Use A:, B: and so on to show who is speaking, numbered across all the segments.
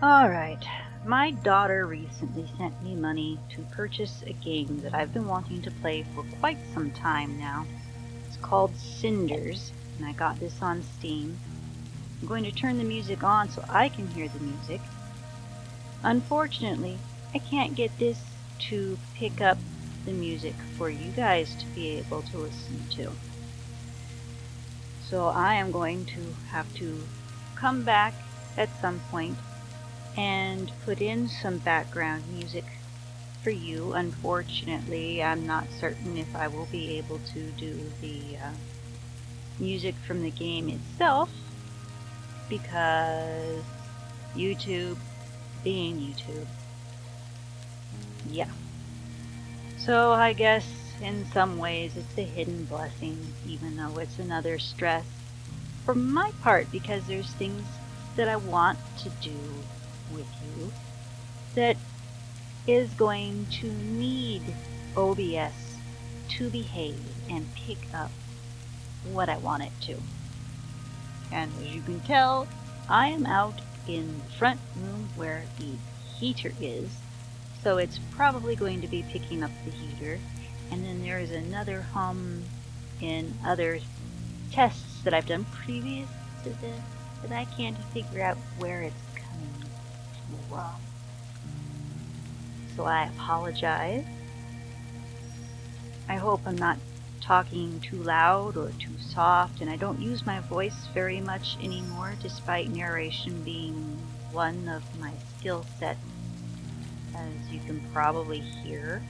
A: Alright, my daughter recently sent me money to purchase a game that I've been wanting to play for quite some time now. It's called Cinders, and I got this on Steam. I'm going to turn the music on so I can hear the music. Unfortunately, I can't get this to pick up the music for you guys to be able to listen to. So I am going to have to come back at some point and put in some background music for you. Unfortunately, I'm not certain if I will be able to do the music from the game itself because YouTube being YouTube. Yeah. So I guess in some ways it's a hidden blessing, even though it's another stress for my part because there's things that I want to do with you that is going to need OBS to behave and pick up what I want it to. And as you can tell, I am out in the front room where the heater is, so it's probably going to be picking up the heater. And then there is another hum in other tests that I've done previous to this that I can't figure out where it's coming from. So I apologize. I hope I'm not talking too loud or too soft, and I don't use my voice very much anymore, despite narration being one of my skill sets, as you can probably hear.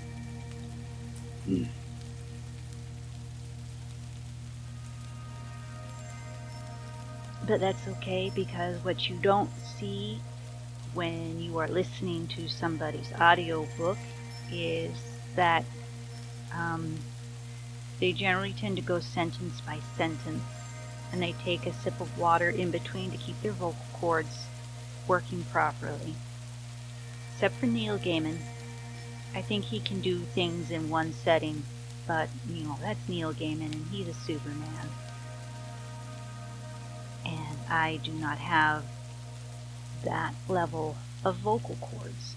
A: But that's okay, because what you don't see when you are listening to somebody's audiobook is that they generally tend to go sentence by sentence, and they take a sip of water in between to keep their vocal cords working properly. Except for Neil Gaiman. I think he can do things in one setting, but, that's Neil Gaiman, and he's a Superman. And I do not have that level of vocal cords.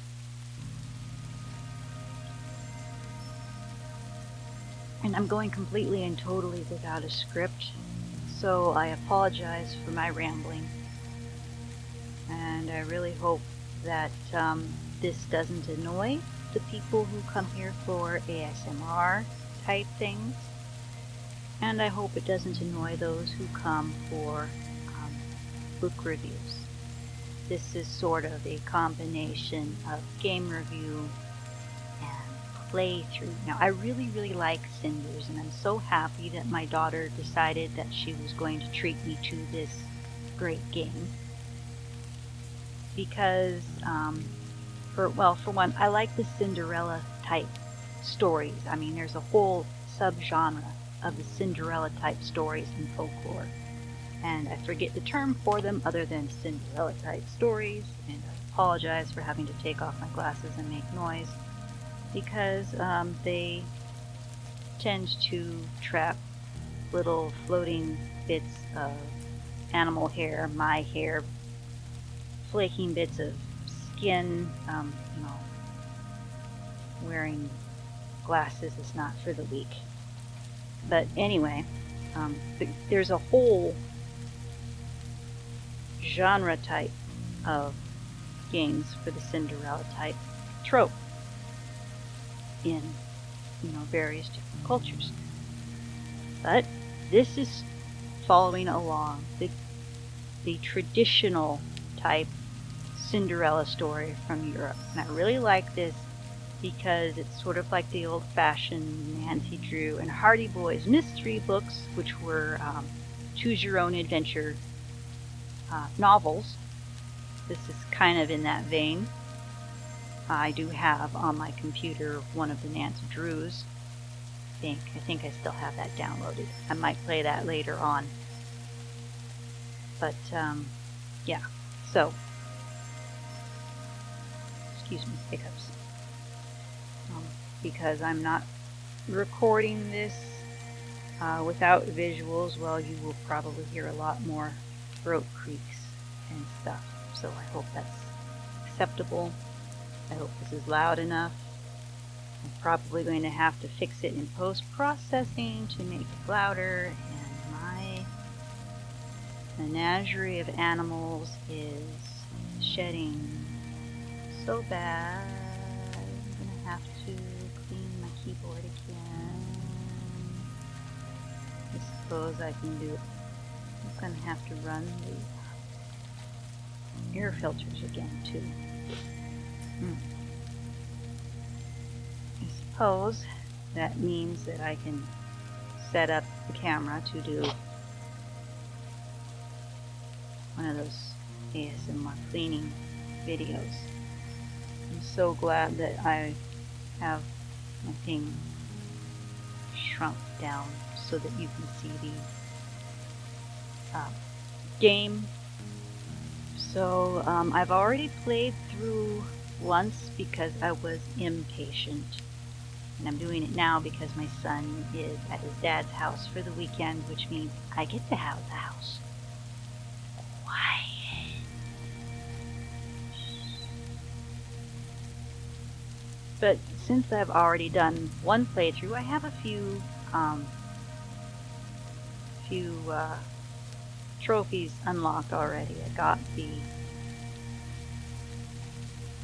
A: And I'm going completely and totally without a script, so I apologize for my rambling. And I really hope that this doesn't annoy the people who come here for ASMR type things. And I hope it doesn't annoy those who come for book reviews. This is sort of a combination of game review and playthrough. Now, I really, really like Cinders, and I'm so happy that my daughter decided that she was going to treat me to this great game. Because, for one, I like the Cinderella type stories. I mean, there's a whole subgenre of the Cinderella type stories in folklore. And I forget the term for them other than Cinderella type stories, and I apologize for having to take off my glasses and make noise, because they tend to trap little floating bits of animal hair, my hair, flaking bits of skin. Wearing glasses is not for the weak. But anyway, there's a whole genre type of games for the Cinderella type trope in various different cultures. But this is following along the traditional type Cinderella story from Europe. And I really like this because it's sort of like the old-fashioned Nancy Drew and Hardy Boys mystery books, which were choose-your-own-adventure novels. This is kind of in that vein. I do have on my computer one of the Nancy Drews. I think I still have that downloaded. I might play that later on. But, yeah. So, excuse me, hiccups. Because I'm not recording this without visuals, well, you will probably hear a lot more throat creaks and stuff. So I hope that's acceptable. I hope this is loud enough. I'm probably going to have to fix it in post-processing to make it louder, and my menagerie of animals is shedding so bad. I'm going to have to clean my keyboard again. I suppose I can do it. I'm going to have to run the air filters again too. I suppose that means that I can set up the camera to do one of those ASMR cleaning videos. I'm so glad that I have my thing shrunk down so that you can see the game. So I've already played through once because I was impatient. And I'm doing it now because my son is at his dad's house for the weekend, which means I get to have the house quiet. But since I've already done one playthrough, I have a few trophies unlocked already. I got the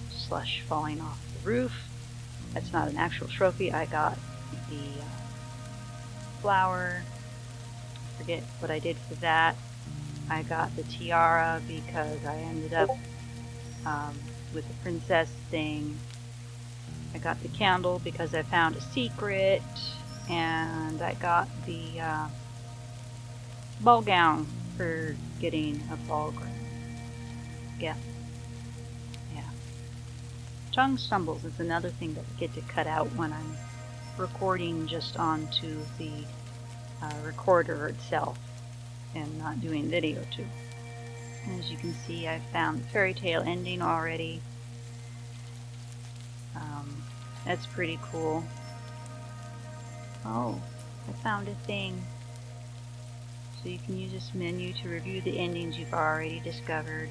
A: slush falling off the roof. That's not an actual trophy. I got the flower. I forget what I did for that. I got the tiara because I ended up with the princess thing. I got the candle because I found a secret. And I got the ball gown for getting a ball gown. Yeah. Tongue stumbles is another thing that I get to cut out when I'm recording just onto the recorder itself and not doing video too. As you can see, I found the fairy tale ending already. That's pretty cool. Oh, I found a thing. So you can use this menu to review the endings you've already discovered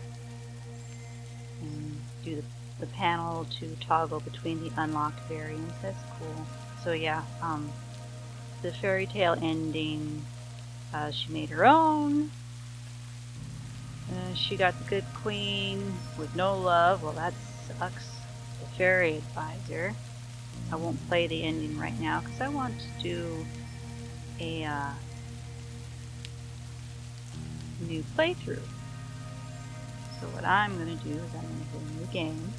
A: and do the panel to toggle between the unlocked variants. That's cool. So yeah, the fairy tale ending, she made her own. She got the good queen with no love. Well, that sucks. The fairy advisor. I won't play the ending right now because I want to do a new playthrough. So what I'm going to do is I'm going to hit a new game.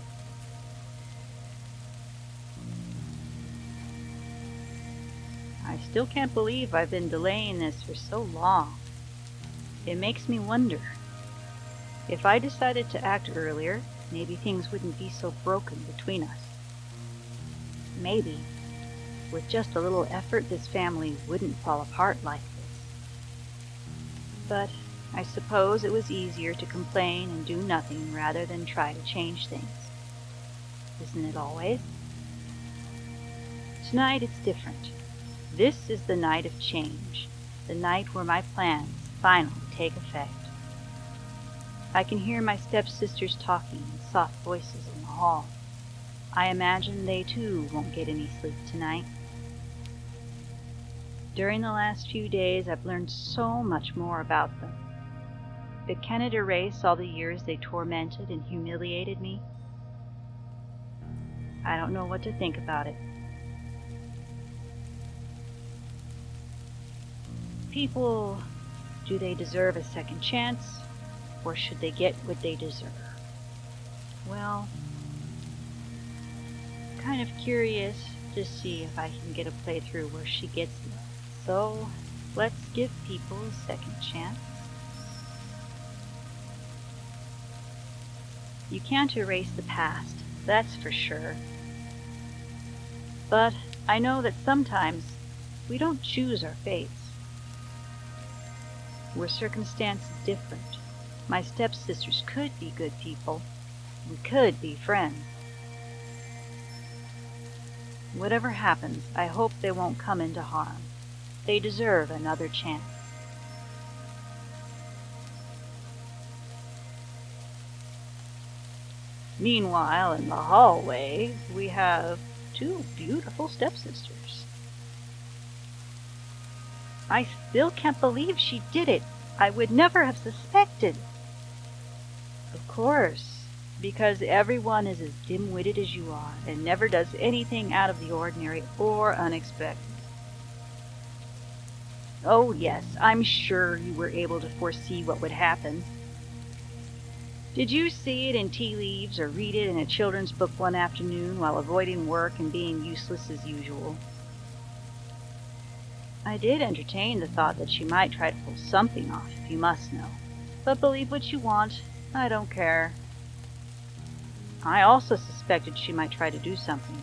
A: I still can't believe I've been delaying this for so long. It makes me wonder. If I decided to act earlier, maybe things wouldn't be so broken between us. Maybe, with just a little effort, this family wouldn't fall apart like this. But I suppose it was easier to complain and do nothing rather than try to change things. Isn't it always? Tonight it's different. This is the night of change, the night where my plans finally take effect. I can hear my stepsisters talking in soft voices in the hall. I imagine they too won't get any sleep tonight. During the last few days, I've learned so much more about them. But can it erase all the years they tormented and humiliated me? I don't know what to think about it. People, do they deserve a second chance, or should they get what they deserve? Well, I'm kind of curious to see if I can get a playthrough where she gets love. So, let's give people a second chance. You can't erase the past, that's for sure. But I know that sometimes we don't choose our fates. Were circumstances different, my stepsisters could be good people. We could be friends. Whatever happens, I hope they won't come into harm. They deserve another chance. Meanwhile, in the hallway, we have two beautiful stepsisters. I still can't believe she did it. I would never have suspected. Of course, because everyone is as dim-witted as you are and never does anything out of the ordinary or unexpected. Oh, yes, I'm sure you were able to foresee what would happen. Did you see it in tea leaves or read it in a children's book one afternoon while avoiding work and being useless as usual? I did entertain the thought that she might try to pull something off, if you must know. But believe what you want. I don't care. I also suspected she might try to do something.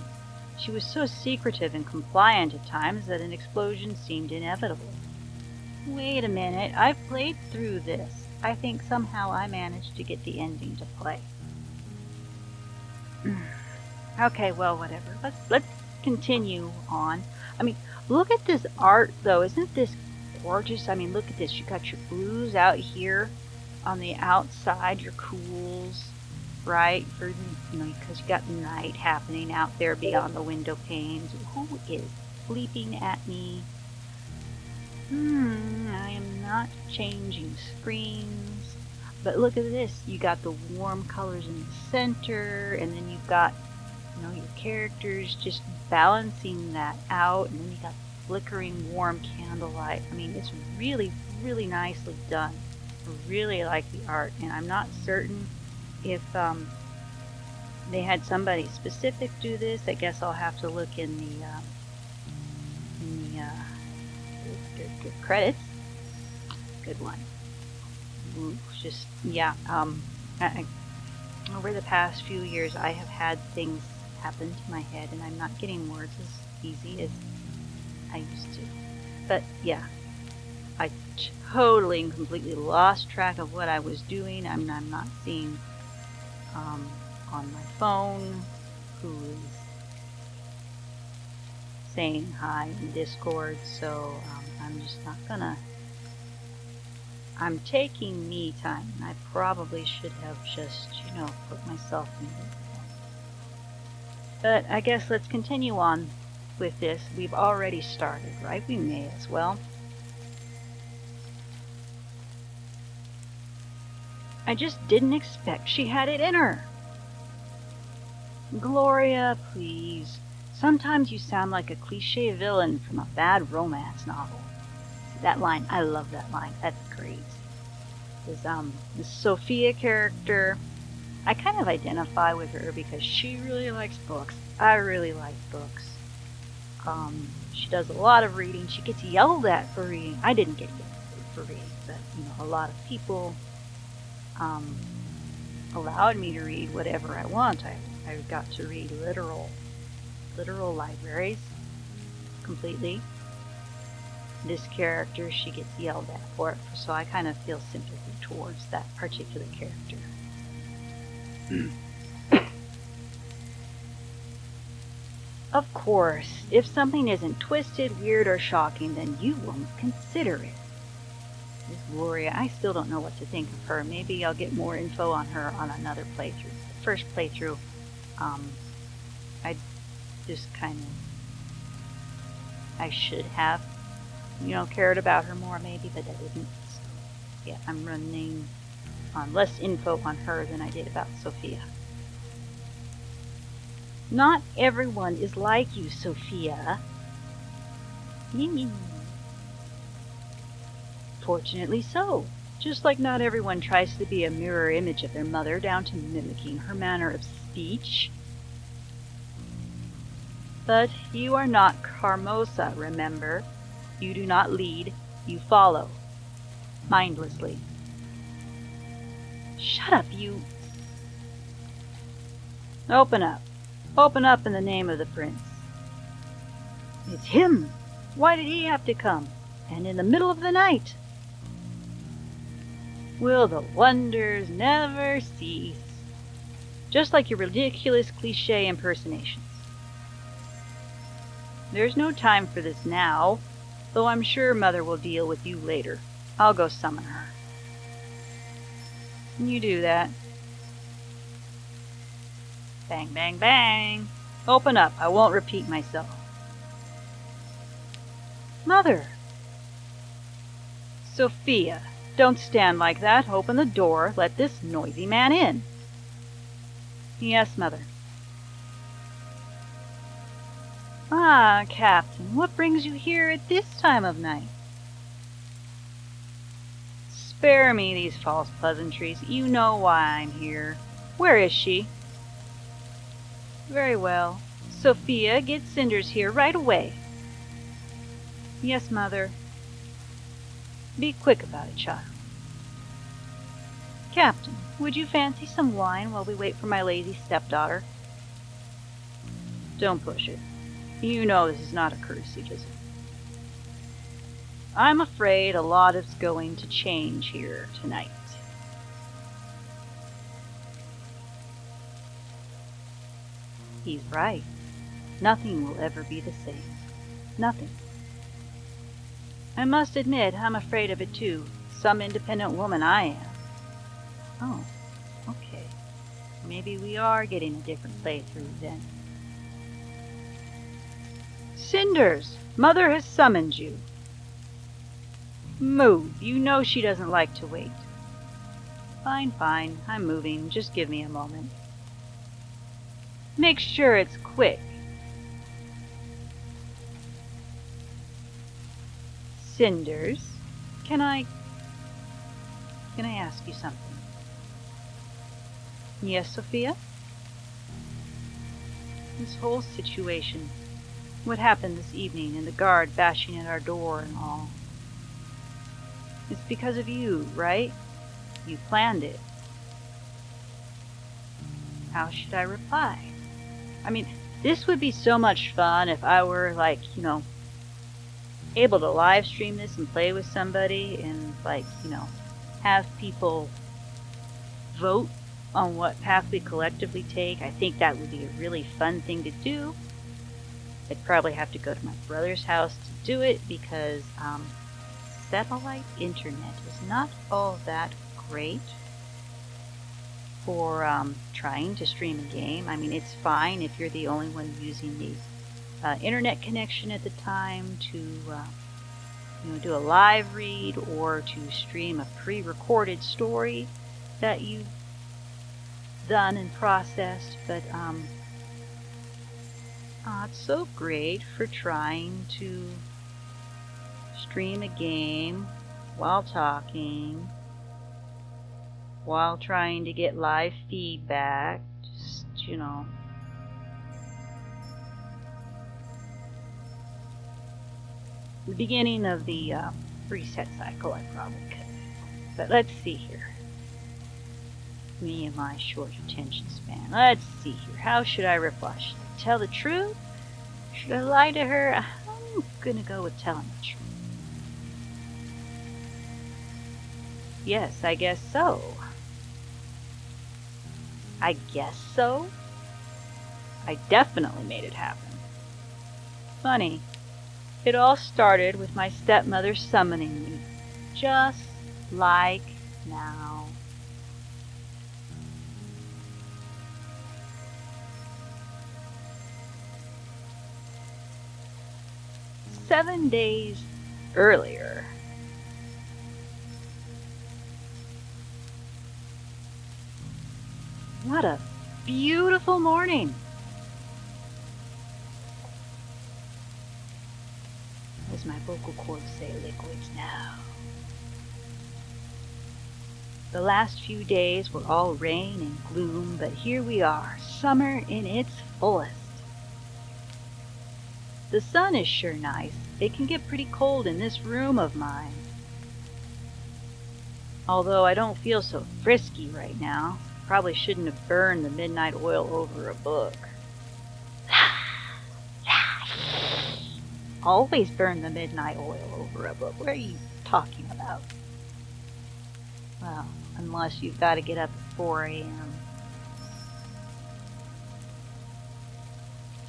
A: She was so secretive and compliant at times that an explosion seemed inevitable. Wait a minute, I've played through this. I think somehow I managed to get the ending to play. Okay, well, whatever. Let's continue on. I mean, look at this art, though. Isn't this gorgeous? I mean, look at this. You got your blues out here on the outside, your cools, right? For because you got night happening out there beyond the window panes. Who is bleeping at me? I am not changing screens. But look at this. You got the warm colors in the center, and then you've got your characters just balancing that out, and then you got flickering warm candlelight. I mean, it's really, really nicely done. I really like the art, and I'm not certain if they had somebody specific do this. I guess I'll have to look in the credits. Good one. Ooh, just yeah. Over the past few years, I have had things happen to my head, and I'm not getting words as easy as I used to. But yeah, I totally and completely lost track of what I was doing. I'm not seeing on my phone who is saying hi in Discord, so I'm just not gonna. I'm taking me time, and I probably should have just, put myself in it. But I guess let's continue on with this. We've already started, right? We may as well. I just didn't expect she had it in her. Gloria, please. Sometimes you sound like a cliche villain from a bad romance novel. That line, I love that line. That's great. The Sophia character, I kind of identify with her because she really likes books. I really like books. She does a lot of reading. She gets yelled at for reading. I didn't get yelled at for reading, but a lot of people allowed me to read whatever I want. I got to read literal libraries completely. This character, she gets yelled at for it, so I kind of feel sympathy towards that particular character. Of course, if something isn't twisted, weird, or shocking, then you won't consider it. Miss Gloria, I still don't know what to think of her. Maybe I'll get more info on her on another playthrough. The first playthrough, I just I should have, cared about her more maybe, but I didn't. So, yeah, I'm running on less info on her than I did about Sophia. Not everyone is like you, Sophia. Fortunately so. Just like not everyone tries to be a mirror image of their mother down to mimicking her manner of speech. But you are not Carmosa, remember. You do not lead, you follow. Mindlessly. Shut up, you... Open up. Open up in the name of the prince. It's him! Why did he have to come? And in the middle of the night? Will the wonders never cease? Just like your ridiculous cliché impersonations. There's no time for this now, though I'm sure Mother will deal with you later. I'll go summon her. You do that. Bang, bang, bang. Open up. I won't repeat myself. Mother! Sophia, don't stand like that. Open the door. Let this noisy man in. Yes, Mother. Ah, Captain, what brings you here at this time of night? Spare me these false pleasantries. You know why I'm here. Where is she? Very well. Sophia, get Cinders here right away. Yes, Mother. Be quick about it, child. Captain, would you fancy some wine while we wait for my lazy stepdaughter? Don't push it. You know this is not a courtesy visit. I'm afraid a lot is going to change here tonight. He's right. Nothing will ever be the same. Nothing. I must admit, I'm afraid of it too. Some independent woman I am. Oh, okay. Maybe we are getting a different playthrough then. Cinders! Mother has summoned you. Move. You know she doesn't like to wait. Fine, fine. I'm moving. Just give me a moment. Make sure it's quick. Cinders, can I ask you something? Yes, Sophia? This whole situation, what happened this evening and the guard bashing at our door and all, it's because of you, right? You planned it. How should I reply? I mean, this would be so much fun if I were able to live stream this and play with somebody and have people vote on what path we collectively take. I think that would be a really fun thing to do. I'd probably have to go to my brother's house to do it because satellite internet is not all that great for trying to stream a game. I mean, it's fine if you're the only one using the internet connection at the time to do a live read or to stream a pre-recorded story that you've done and processed, but it's so great for trying to stream a game while talking, while trying to get live feedback, just, the beginning of the reset cycle I probably could. But let's see here. Me and my short attention span. Let's see here. How should I reply? Should I tell the truth? Should I lie to her? I'm gonna go with telling the truth. Yes, I guess so. I guess so? I definitely made it happen. Funny. It all started with my stepmother summoning me. Just like now. "7 days earlier." What a beautiful morning. As my vocal cords say, liquids now. The last few days were all rain and gloom, but here we are, summer in its fullest. The sun is sure nice. It can get pretty cold in this room of mine. Although I don't feel so frisky right now. Probably shouldn't have burned the midnight oil over a book. Always burn the midnight oil over a book. What are you talking about? Well, unless you've got to get up at 4 a.m.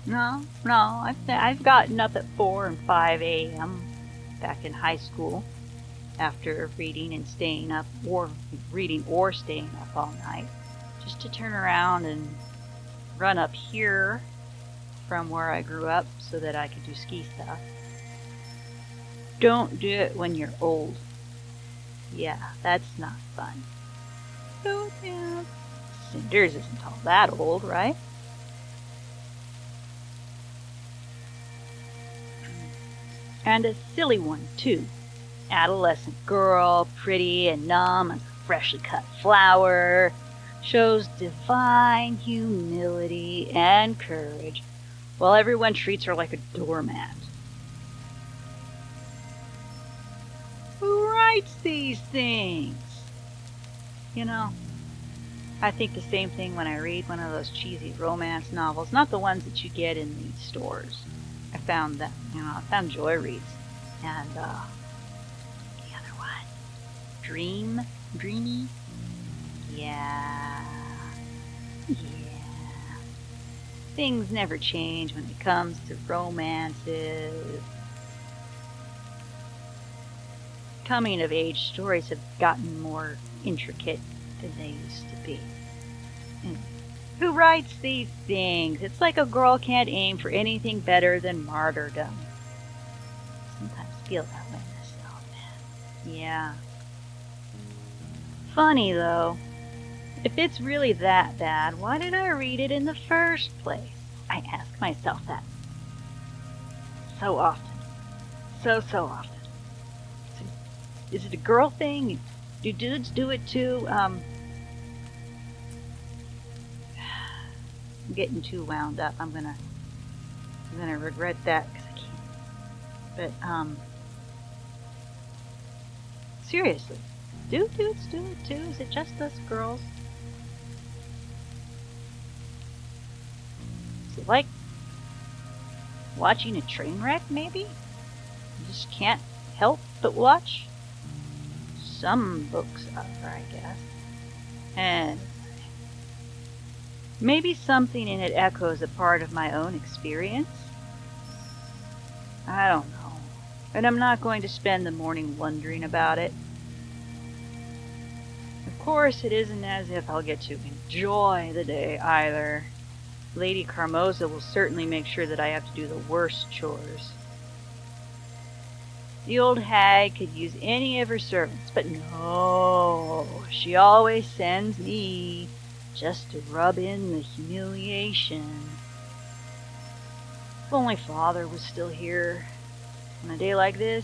A: No, I've gotten up at 4 and 5 a.m. back in high school after reading and staying up, or reading or staying up all night, just to turn around and run up here from where I grew up so that I could do ski stuff. Don't do it when you're old. Yeah, that's not fun. So, yeah, Cinders isn't all that old, right? And a silly one, too. Adolescent girl, pretty and numb as a freshly cut flower, shows divine humility and courage, while everyone treats her like a doormat. Who writes these things? You know, I think the same thing when I read one of those cheesy romance novels, not the ones that you get in the stores. I found that, I found Joy Reads. And, the other one, Dreamy? Yeah. Things never change when it comes to romances. Coming of age stories have gotten more intricate than they used to be. Who writes these things? It's like a girl can't aim for anything better than martyrdom. Sometimes I feel that way myself, man. Yeah. Funny, though. If it's really that bad, why did I read it in the first place? I ask myself that. So often. So often. Is it a girl thing? Do dudes do it too? I'm getting too wound up. I'm gonna regret that because I can't. But seriously, do dudes do it too? Is it just us girls? Is it like watching a train wreck? Maybe you just can't help but watch. Some books are, I guess. And maybe something in it echoes a part of my own experience. I don't know. And I'm not going to spend the morning wondering about it. Of course, it isn't as if I'll get to enjoy the day either. Lady Carmoza will certainly make sure that I have to do the worst chores. The old hag could use any of her servants, but no, she always sends me just to rub in the humiliation. If only Father was still here. On a day like this,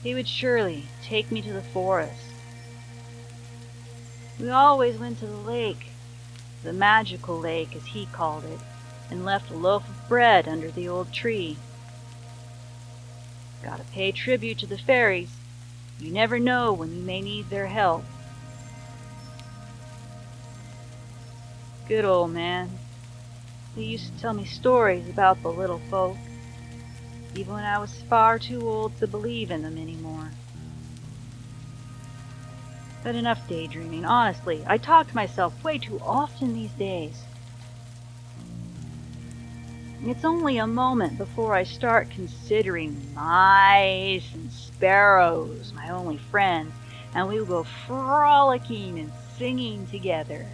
A: he would surely take me to the forest. We always went to the lake, the magical lake as he called it, and left a loaf of bread under the old tree. Gotta pay tribute to the fairies. You never know when you may need their help. Good old man. He used to tell me stories about the little folk, even when I was far too old to believe in them anymore. But enough daydreaming. Honestly, I talk to myself way too often these days. It's only a moment before I start considering mice and sparrows my only friends, and we will go frolicking and singing together.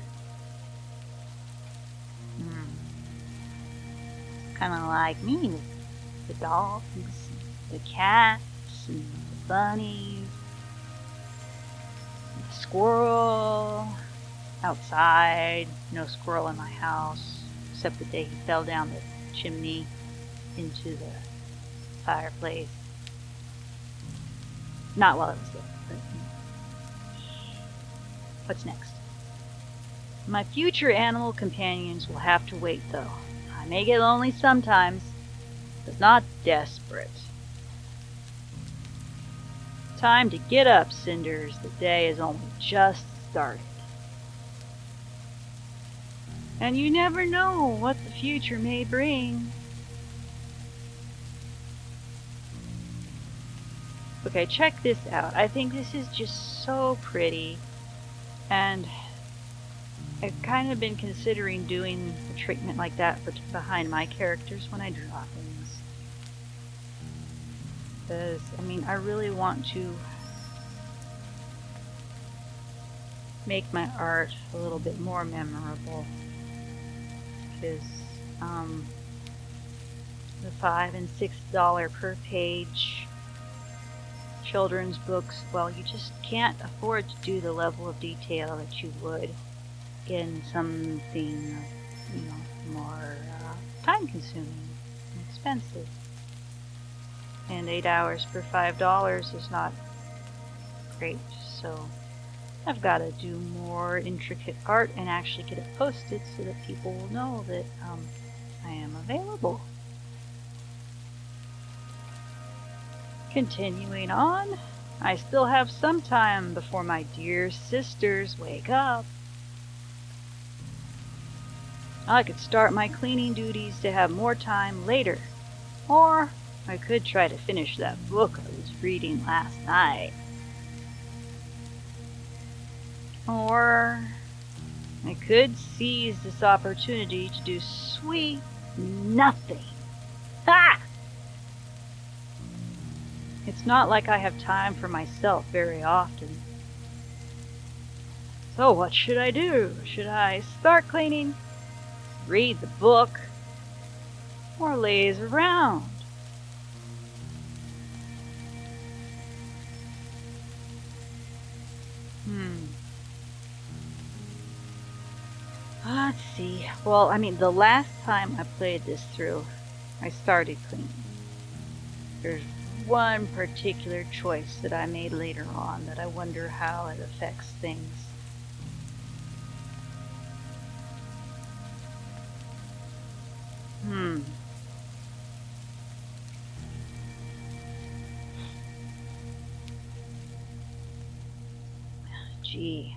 A: Kind of like me, with the dogs, the cats, and the bunnies, and the squirrel outside. No squirrel in my house, except the day he fell down the chimney into the fireplace. Not while it was lit, but what's next? My future animal companions will have to wait, though. I may get lonely sometimes, but not desperate. Time to get up, Cinders. The day is only just started. And you never know what the future may bring. Okay, check this out. I think this is just so pretty. And I've kind of been considering doing a treatment like that behind my characters when I draw things. Because, I really want to make my art a little bit more memorable. is the $5 and $6 per page children's books. Well, you just can't afford to do the level of detail that you would in something, more time-consuming and expensive. And 8 hours for $5 is not great, so I've got to do more intricate art and actually get it posted so that people will know that I am available. Continuing on, I still have some time before my dear sisters wake up. I could start my cleaning duties to have more time later, or I could try to finish that book I was reading last night. Or I could seize this opportunity to do sweet nothing. Ha! It's not like I have time for myself very often. So what should I do? Should I start cleaning, read the book, or laze around? Let's see. Well, the last time I played this through, I started cleaning. There's one particular choice that I made later on that I wonder how it affects things. Gee.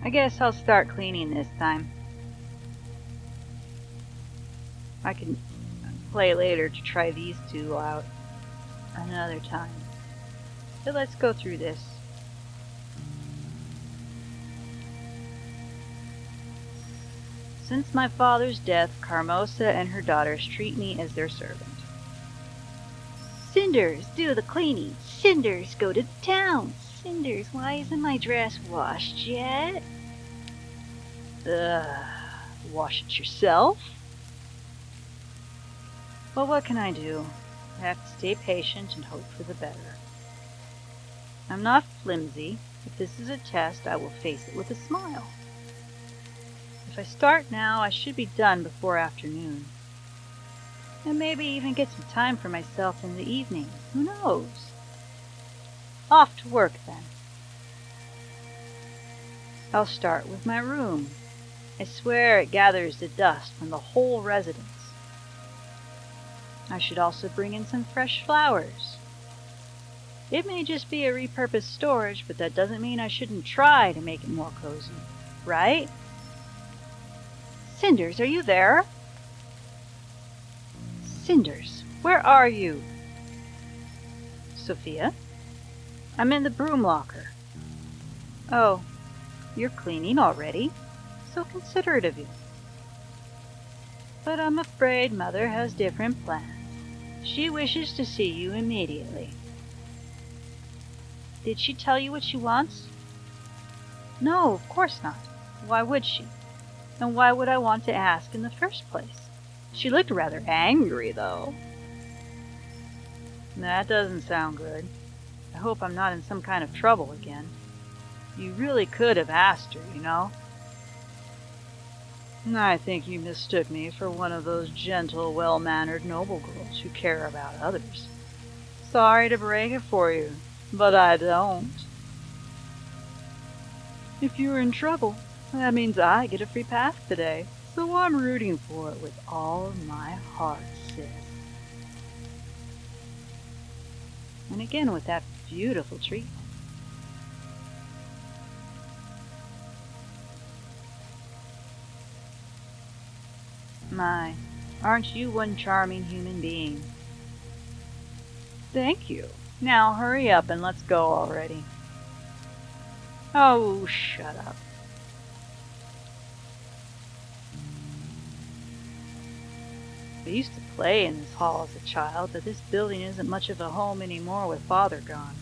A: I guess I'll start cleaning this time. I can play later to try these two out another time. So let's go through this. Since my father's death, Carmosa and her daughters treat me as their servant. Cinders, do the cleaning. Cinders, go to town. Cinders, why isn't my dress washed yet? Wash it yourself? Well, what can I do? I have to stay patient and hope for the better. I'm not flimsy. If this is a test, I will face it with a smile. If I start now, I should be done before afternoon. And maybe even get some time for myself in the evening. Who knows? Off to work, then. I'll start with my room. I swear it gathers the dust from the whole residence. I should also bring in some fresh flowers. It may just be a repurposed storage, but that doesn't mean I shouldn't try to make it more cozy, right? Cinders, are you there? Cinders, where are you? Sophia? I'm in the broom locker. Oh, you're cleaning already? So considerate of you. But I'm afraid Mother has different plans. She wishes to see you immediately. Did she tell you what she wants? No, of course not. Why would she? And why would I want to ask in the first place? She looked rather angry, though. That doesn't sound good. I hope I'm not in some kind of trouble again. You really could have asked her, you know. I think you mistook me for one of those gentle, well-mannered noble girls who care about others. Sorry to break it for you, but I don't. If you're in trouble, that means I get a free pass today, so I'm rooting for it with all of my heart, sis. And again with that beautiful treatment. My, aren't you one charming human being? Thank you. Now hurry up and let's go already. Oh, shut up. I used to play in this hall as a child, but this building isn't much of a home anymore with Father gone.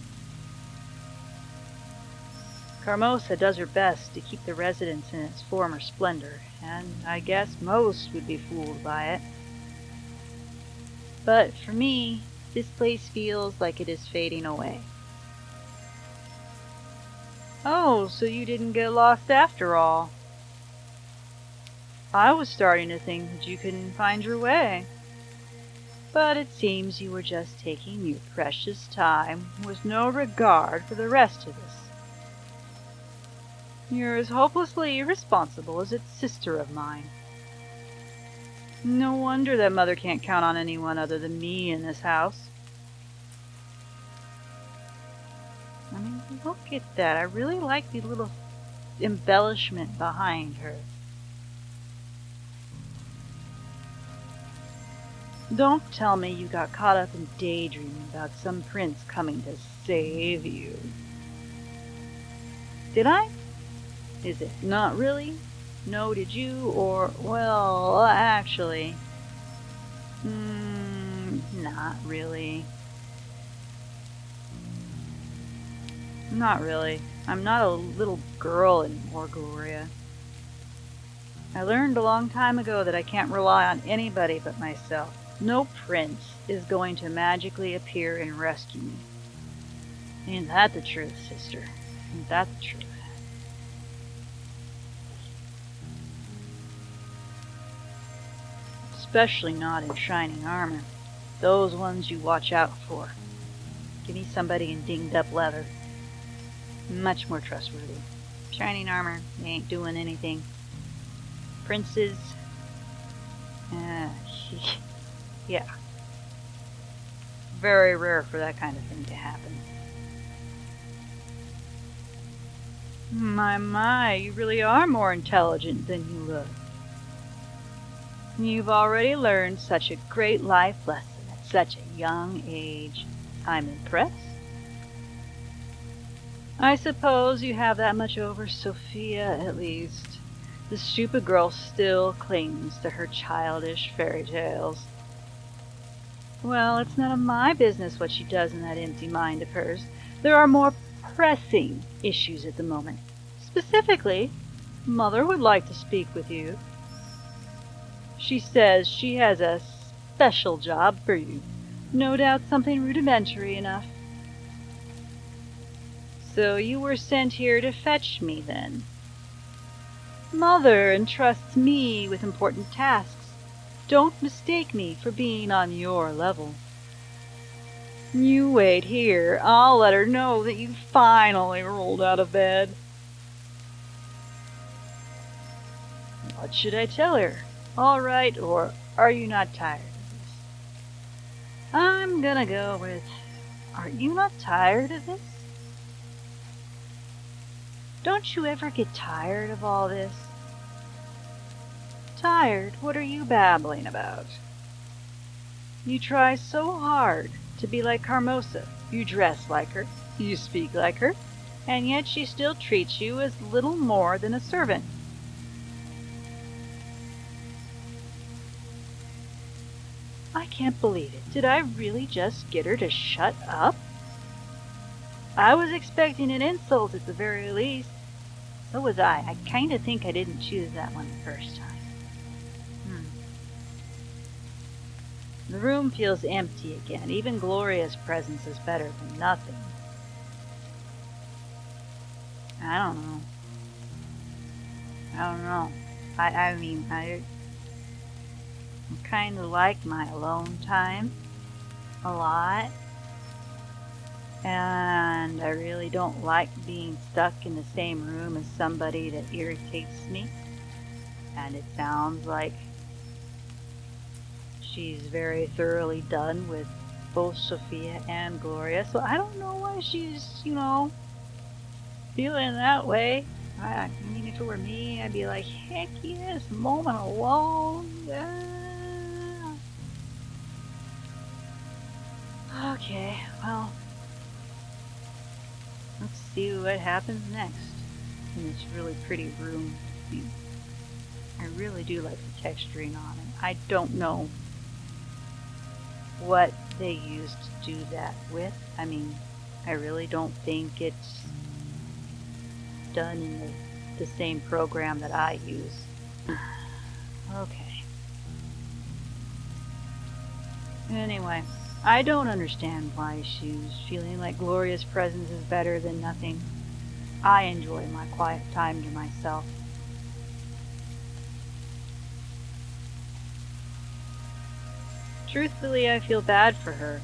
A: Carmosa does her best to keep the residence in its former splendor, and I guess most would be fooled by it. But for me, this place feels like it is fading away. Oh, so you didn't get lost after all. I was starting to think that you couldn't find your way. But it seems you were just taking your precious time with no regard for the rest of us. You're as hopelessly irresponsible as that sister of mine. No wonder that Mother can't count on anyone other than me in this house. I mean, look at that. I really like the little embellishment behind her. Don't tell me you got caught up in daydreaming about some prince coming to save you. Did I? Is it not really? No, did you? Or, well, actually, not really. Not really. I'm not a little girl anymore, Gloria. I learned a long time ago that I can't rely on anybody but myself. No prince is going to magically appear and rescue me. Ain't that the truth, sister? Ain't that the truth? Especially not in shining armor. Those ones you watch out for. Give me somebody in dinged up leather. Much more trustworthy. Shining armor, they ain't doing anything. Princes, yeah. Very rare for that kind of thing to happen. My, you really are more intelligent than you look. You've already learned such a great life lesson at such a young age. I'm impressed. I suppose you have that much over Sophia, at least. The stupid girl still clings to her childish fairy tales. Well, it's none of my business what she does in that empty mind of hers. There are more pressing issues at the moment. Specifically, Mother would like to speak with you. She says she has a special job for you. No doubt something rudimentary enough. So you were sent here to fetch me, then? Mother entrusts me with important tasks. Don't mistake me for being on your level. You wait here. I'll let her know that you finally rolled out of bed. What should I tell her? All right, or are you not tired of this? I'm gonna go with, are you not tired of this? Don't you ever get tired of all this? Tired? What are you babbling about? You try so hard to be like Carmosa. You dress like her, you speak like her, and yet she still treats you as little more than a servant. I can't believe it. Did I really just get her to shut up? I was expecting an insult at the very least. So was I. I kind of think I didn't choose that one the first time. The room feels empty again. Even Gloria's presence is better than nothing. I don't know. I kind of like my alone time a lot. And I really don't like being stuck in the same room as somebody that irritates me. And it sounds like she's very thoroughly done with both Sophia and Gloria. So I don't know why she's, feeling that way. I mean, if it were me, I'd be like, heck yes, moment alone. Okay, well, let's see what happens next in this really pretty room. I really do like the texturing on it. I don't know what they used to do that with. I mean, I really don't think it's done in the same program that I use. Okay. Anyway, I don't understand why she's feeling like Gloria's presence is better than nothing. I enjoy my quiet time to myself. Truthfully, I feel bad for her.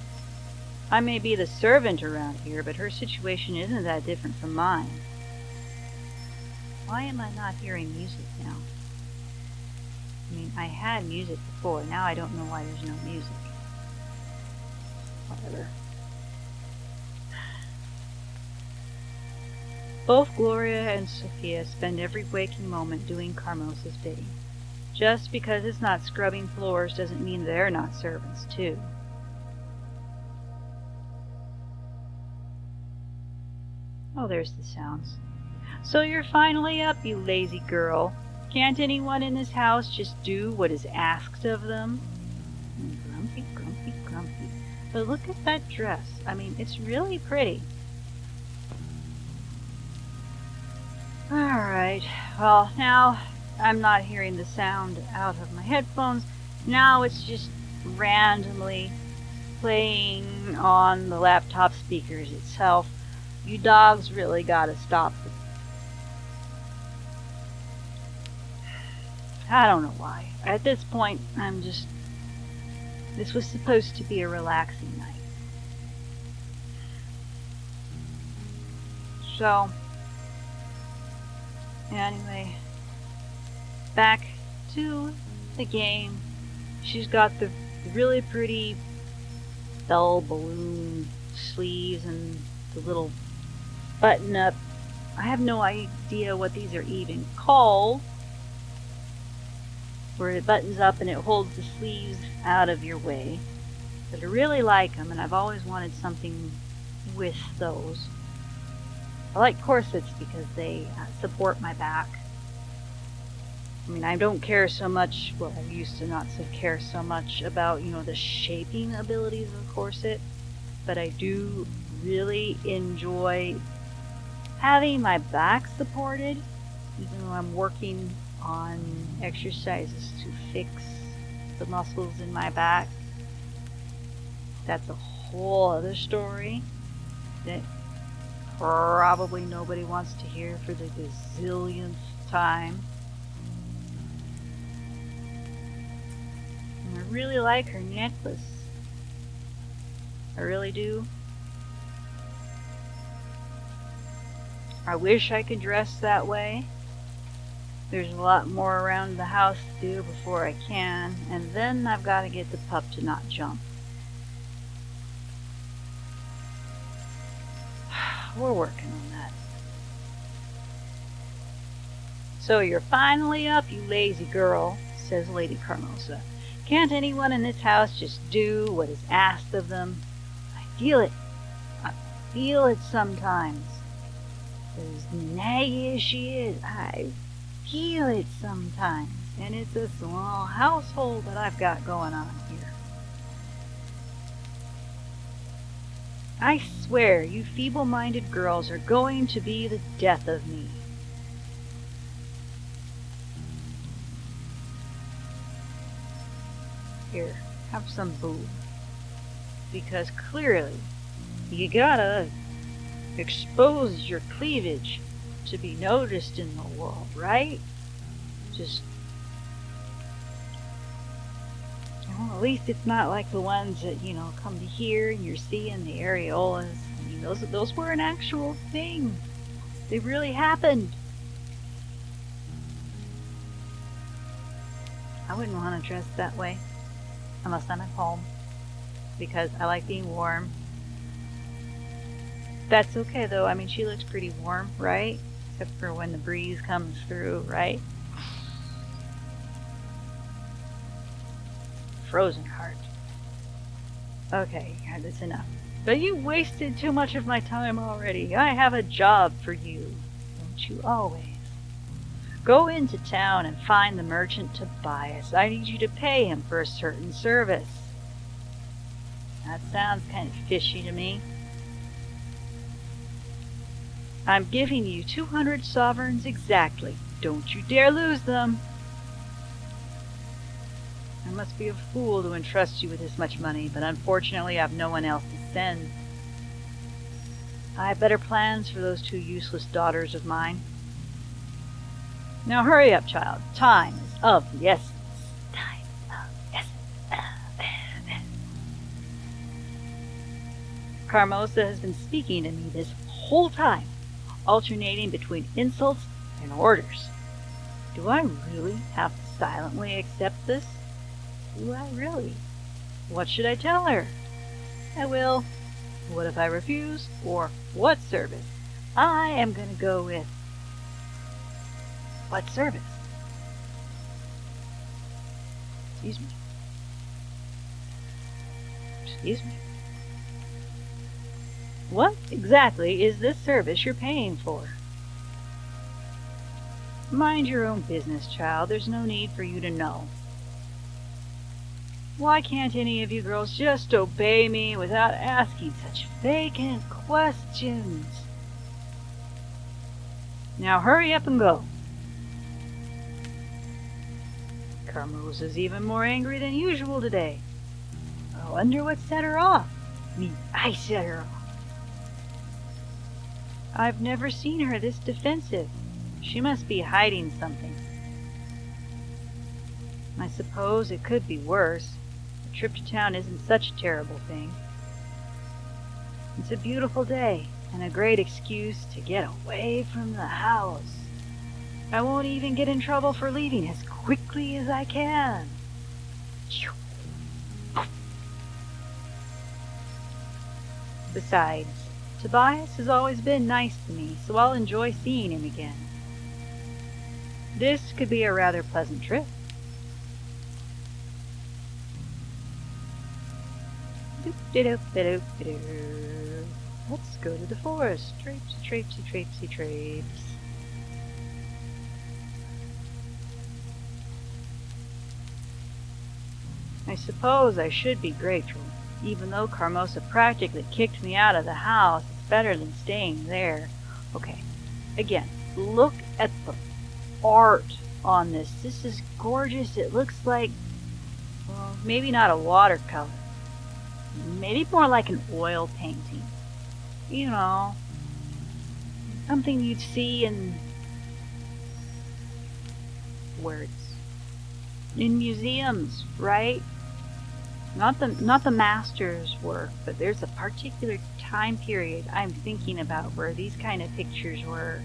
A: I may be the servant around here, but her situation isn't that different from mine. Why am I not hearing music now? I mean, I had music before. Now I don't know why there's no music. Whatever. Both Gloria and Sophia spend every waking moment doing Carmosa's bidding. Just because it's not scrubbing floors doesn't mean they're not servants, too. Oh, there's the sounds. So you're finally up, you lazy girl. Can't anyone in this house just do what is asked of them? Grumpy, grumpy, grumpy. But look at that dress. I mean, it's really pretty. Alright, well, now I'm not hearing the sound out of my headphones. Now it's just randomly playing on the laptop speakers itself. You dogs really gotta stop this. I don't know why. At this point, this was supposed to be a relaxing night. So, anyway, back to the game. She's got the really pretty bell balloon sleeves and the little button up. I have no idea what these are even called. Where it buttons up and it holds the sleeves out of your way. But I really like them, and I've always wanted something with those. I like corsets because they support my back. I mean, I don't care so much, well, I used to not care so much about, the shaping abilities of a corset, but I do really enjoy having my back supported, even though I'm working on exercises to fix the muscles in my back. That's a whole other story that probably nobody wants to hear for the gazillionth time. And I really like her necklace. I really do. I wish I could dress that way. There's a lot more around the house to do before I can, and then I've got to get the pup to not jump. We're working on that. So you're finally up, you lazy girl, says Lady Carmosa. Can't anyone in this house just do what is asked of them? I feel it. I feel it sometimes. As naggy as she is, I feel it sometimes, and it's a small household that I've got going on here. I swear you feeble-minded girls are going to be the death of me. Here, have some booze. Because clearly, you gotta expose your cleavage to be noticed in the world, right? Just, at least it's not like the ones that, come to here and you're seeing the areolas. I mean, those were an actual thing. They really happened. I wouldn't want to dress that way unless I'm at home because I like being warm. That's okay though. I mean, she looks pretty warm, right? Except for when the breeze comes through, right? Frozen heart. Okay, that's enough. But you wasted too much of my time already. I have a job for you. Don't you always? Go into town and find the merchant Tobias. I need you to pay him for a certain service. That sounds kind of fishy to me. I'm giving you 200 sovereigns exactly. Don't you dare lose them. I must be a fool to entrust you with this much money, but unfortunately I have no one else to send. I have better plans for those two useless daughters of mine. Now hurry up, child. Time is of the essence. Time of the essence. Carmosa has been speaking to me this whole time, alternating between insults and orders. Do I really have to silently accept this? Do I really? What should I tell her? I will. What if I refuse? Or what service? I am going to go with what service? Excuse me. Excuse me. What exactly is this service you're paying for? Mind your own business, child. There's no need for you to know. Why can't any of you girls just obey me without asking such vacant questions? Now hurry up and go. Carmosa's even more angry than usual today. I wonder what set her off. I set her off. I've never seen her this defensive. She must be hiding something. I suppose it could be worse. A trip to town isn't such a terrible thing. It's a beautiful day and a great excuse to get away from the house. I won't even get in trouble for leaving as quickly as I can. Besides, Tobias has always been nice to me, so I'll enjoy seeing him again. This could be a rather pleasant trip. Let's go to the forest. Traipsy, traipsy, traipsy, trapes. I suppose I should be grateful. Even though Carmosa practically kicked me out of the house, it's better than staying there. Okay, again, look at the art on this. This is gorgeous. It looks like, well, maybe not a watercolor. Maybe more like an oil painting. You know, something you'd see in, where it's in museums, right? Not the master's work, but there's a particular time period I'm thinking about where these kind of pictures were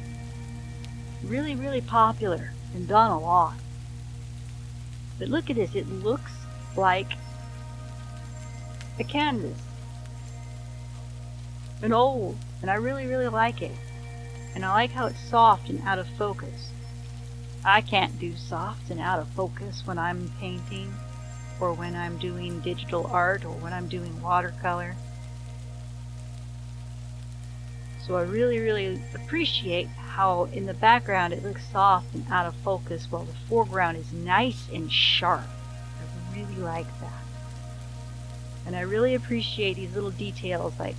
A: really, really popular and done a lot. But look at this, it looks like a canvas. And old, and I really, really like it. And I like how it's soft and out of focus. I can't do soft and out of focus when I'm painting, or when I'm doing digital art, or when I'm doing watercolor. So I really, really appreciate how in the background it looks soft and out of focus while the foreground is nice and sharp. I really like that. And I really appreciate these little details, like,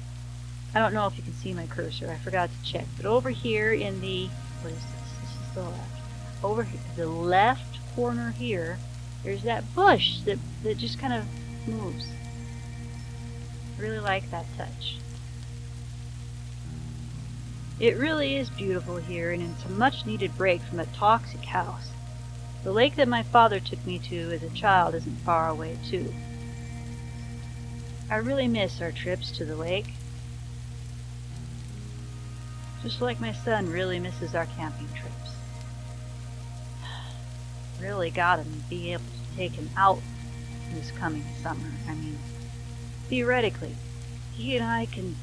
A: I don't know if you can see my cursor, I forgot to check, but over here in the, what is this? This is the left. Over here, the left corner here, there's that bush that just kind of moves. I really like that touch. It really is beautiful here, and it's a much needed break from a toxic house. The lake that my father took me to as a child isn't far away too. I really miss our trips to the lake. Just like my son really misses our camping trips. Really gotta be able to take him out this coming summer. I mean, theoretically, he and I can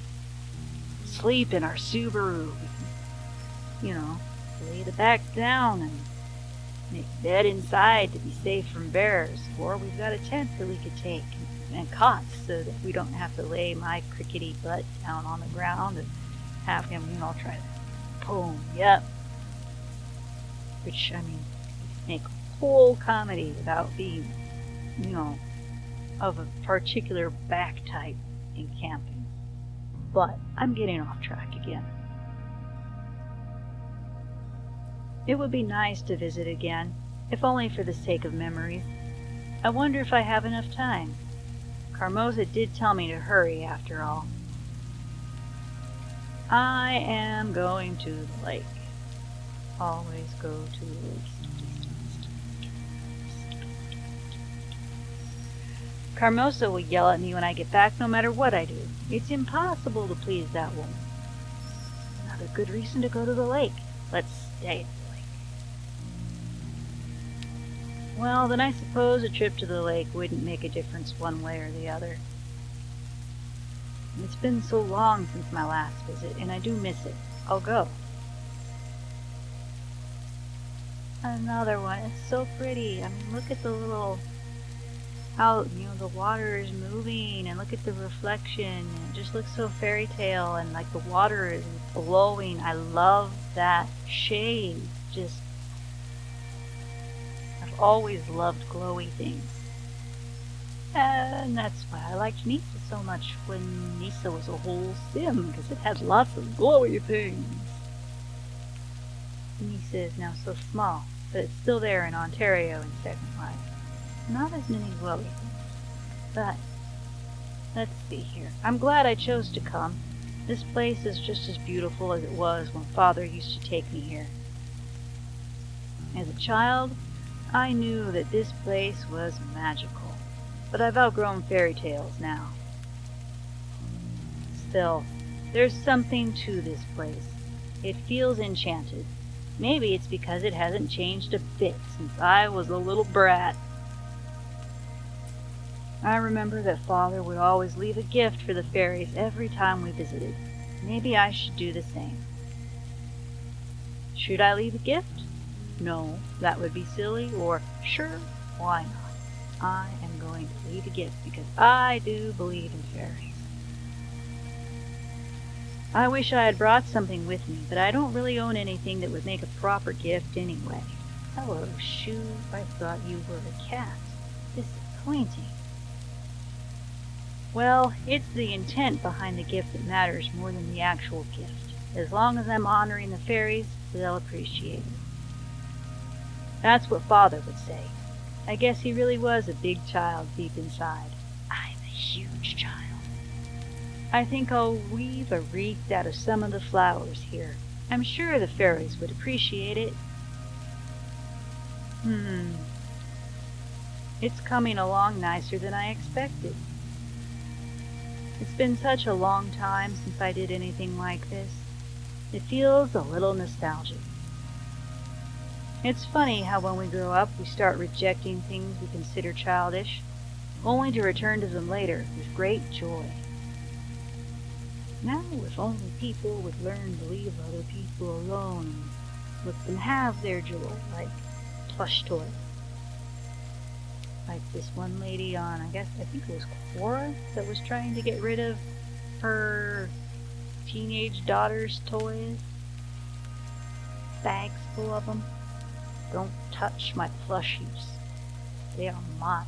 A: sleep in our Subaru. We can, lay the back down and make a bed inside to be safe from bears. Or we've got a tent that we could take and cots so that we don't have to lay my crickety butt down on the ground and have him, try to pull me up. Which, I mean, make a whole comedy without being, of a particular back type in camping. But I'm getting off track again. It would be nice to visit again, if only for the sake of memories. I wonder if I have enough time. Carmoza did tell me to hurry, after all. I am going to the lake. Always go to the lake. Carmoza will yell at me when I get back no matter what I do. It's impossible to please that woman. Another good reason to go to the lake. Let's stay at the lake. Well, then I suppose a trip to the lake wouldn't make a difference one way or the other. It's been so long since my last visit, and I do miss it. I'll go. Another one. It's so pretty. I mean, look at the little... how, the water is moving, and look at the reflection, and it just looks so fairy tale, and like the water is glowing. I love that shade. I've always loved glowy things. And that's why I liked Nisa so much when Nisa was a whole sim, because it had lots of glowy things. Nisa is now so small, but it's still there in Ontario in Second Life. Not as many glowy things. But, let's see here. I'm glad I chose to come. This place is just as beautiful as it was when Father used to take me here. As a child, I knew that this place was magical. But I've outgrown fairy tales now. Still, there's something to this place. It feels enchanted. Maybe it's because it hasn't changed a bit since I was a little brat. I remember that Father would always leave a gift for the fairies every time we visited. Maybe I should do the same. Should I leave a gift? No, that would be silly, or sure, why not? I am going to leave a gift because I do believe in fairies. I wish I had brought something with me, but I don't really own anything that would make a proper gift anyway. Hello, Shoo. I thought you were a cat. Disappointing. Well, it's the intent behind the gift that matters more than the actual gift. As long as I'm honoring the fairies, they'll appreciate it. That's what Father would say. I guess he really was a big child deep inside. I'm a huge child. I think I'll weave a wreath out of some of the flowers here. I'm sure the fairies would appreciate it. It's coming along nicer than I expected. It's been such a long time since I did anything like this. It feels a little nostalgic. It's funny how when we grow up we start rejecting things we consider childish, only to return to them later with great joy. Now, if only people would learn to leave other people alone and let them have their joy, like plush toys. Like this one lady on, I think it was Quora, that was trying to get rid of her teenage daughter's toys. Bags full of them. Don't touch my plushies. They are mine.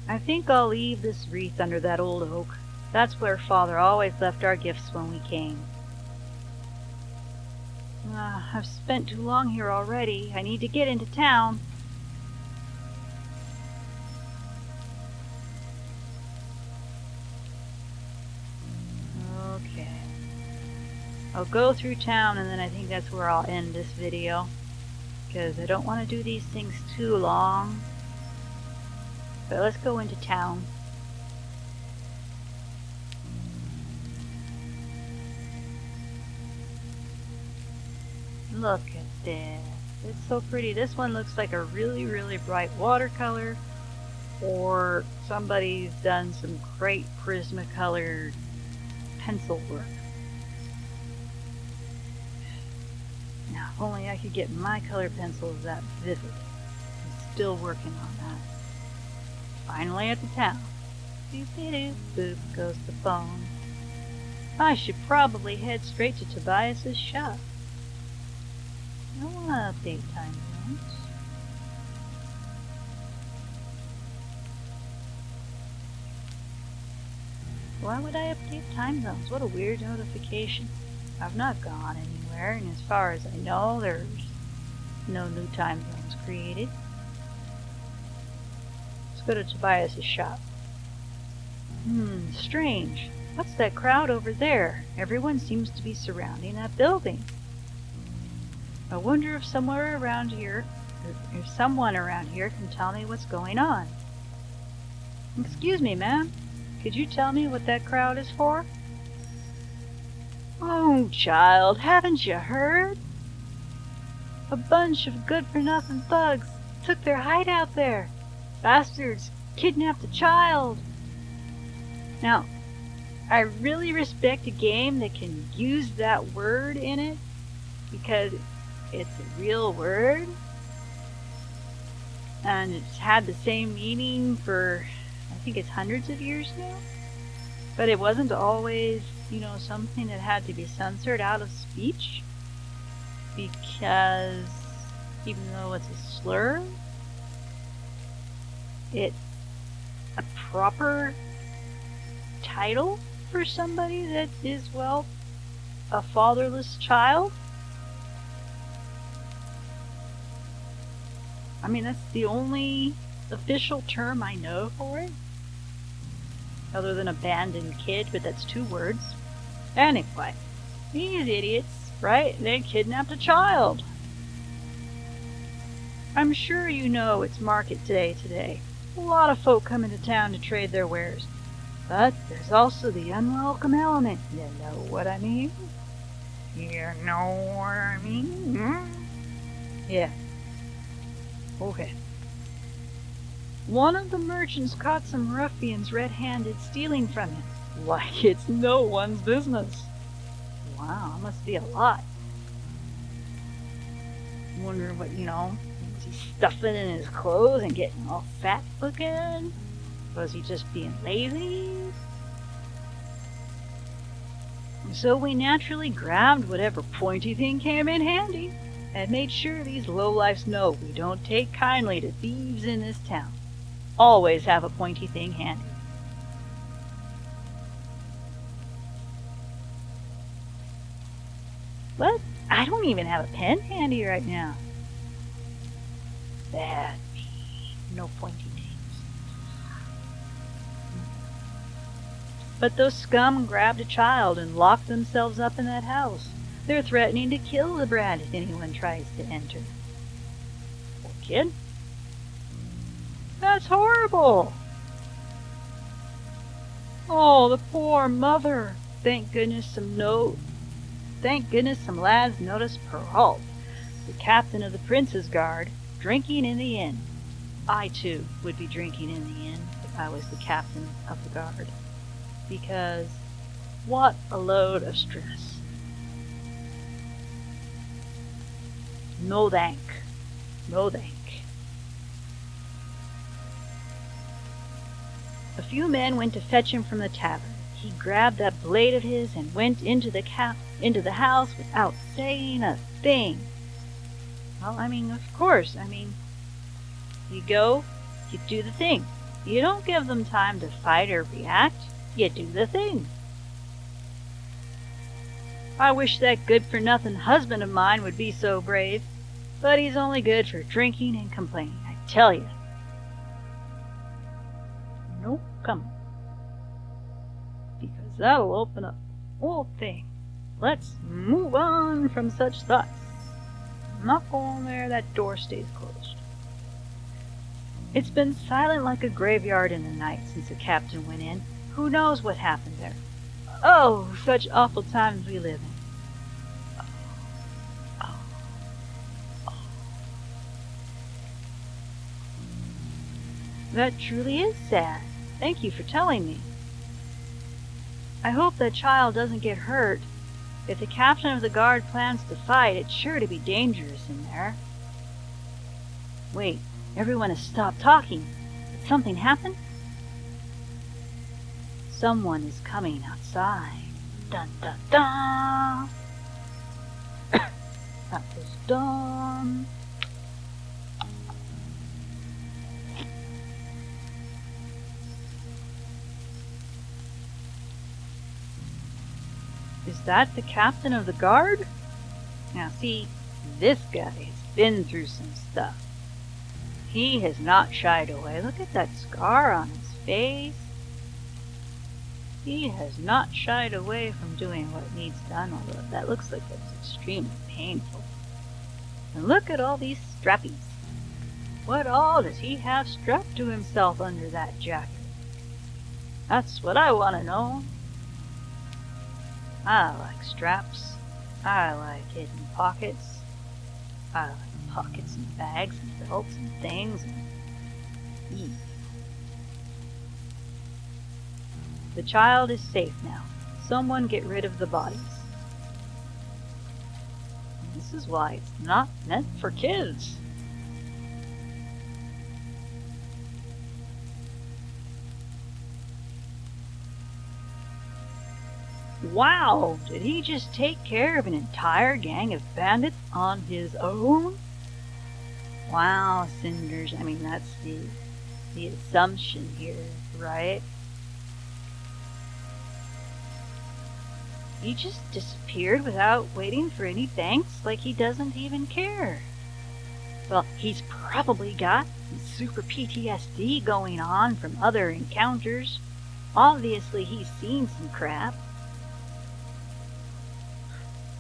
A: I think I'll leave this wreath under that old oak. That's where Father always left our gifts when we came. I've spent too long here already. I need to get into town. Okay. I'll go through town, and then I think that's where I'll end this video, because I don't want to do these things too long. But let's go into town. Look at this. It's so pretty. This one looks like a really, really bright watercolor, or somebody's done some great Prismacolor pencil work. Now, if only I could get my color pencils that vivid. I'm still working on that. Finally at the town. Boop-de-doop, boop goes the phone. I should probably head straight to Tobias's shop. I want to update time zones. Why would I update time zones? What a weird notification. I've not gone anywhere, and as far as I know, there's no new time zones created. Let's go to Tobias' shop. Strange. What's that crowd over there? Everyone seems to be surrounding that building. I wonder if someone around here can tell me what's going on. Excuse me, ma'am. Could you tell me what that crowd is for? Oh, child, haven't you heard? A bunch of good-for-nothing thugs took their hideout there. Bastards kidnapped a child. Now, I really respect a game that can use that word in it because it's a real word and it's had the same meaning for, I think it's hundreds of years now. But it wasn't always, something that had to be censored out of speech because even though it's a slur, it's a proper title for somebody that is, a fatherless child. I mean, that's the only official term I know for it. Other than abandoned kid, but that's 2 words. Anyway, these idiots, right? They kidnapped a child. I'm sure you know it's market day today. A lot of folk come into town to trade their wares. But there's also the unwelcome element. You know what I mean? You know what I mean? Yeah. Okay. One of the merchants caught some ruffians red-handed stealing from him. Like it's no one's business. Wow, must be a lot. Wonder what, was he stuffing in his clothes and getting all fat looking? Was he just being lazy? So we naturally grabbed whatever pointy thing came in handy and made sure these lowlifes know we don't take kindly to thieves in this town. Always have a pointy thing handy. But I don't even have a pen handy right now. Bad me. No pointy things. But those scum grabbed a child and locked themselves up in that house. They're threatening to kill the brat if anyone tries to enter. Poor kid. That's horrible. Oh, the poor mother. Thank goodness some lads noticed Perrault, the captain of the Prince's Guard, drinking in the inn. I, too, would be drinking in the inn if I was the captain of the guard. Because what a load of stress. No thank. No thank. A few men went to fetch him from the tavern. He grabbed that blade of his and went into the house without saying a thing. Well, of course. You go, you do the thing. You don't give them time to fight or react. You do the thing. I wish that good-for-nothing husband of mine would be so brave, but he's only good for drinking and complaining, I tell you. No, come. Because that'll open up the whole thing. Let's move on from such thoughts. Not going there, that door stays closed. It's been silent like a graveyard in the night since the captain went in. Who knows what happened there? Oh, such awful times we live in. That truly is sad. Thank you for telling me. I hope that child doesn't get hurt. If the captain of the guard plans to fight, it's sure to be dangerous in there. Wait, everyone has stopped talking. Did something happen? Someone is coming outside. Dun dun dun! That was done. that the captain of the guard? Now see, this guy has been through some stuff. He has not shied away. Look at that scar on his face. He has not shied away from doing what needs done, although that looks like it's extremely painful. And look at all these strappies. What all does he have strapped to himself under that jacket? That's what I want to know. I like straps. I like hidden pockets. I like pockets and bags and belts and things. The child is safe now. Someone get rid of the bodies. This is why it's not meant for kids. Wow, did he just take care of an entire gang of bandits on his own? Wow, Cinders, I mean, that's the assumption here, right? He just disappeared without waiting for any thanks, like he doesn't even care. Well, he's probably got some super PTSD going on from other encounters. Obviously, he's seen some crap.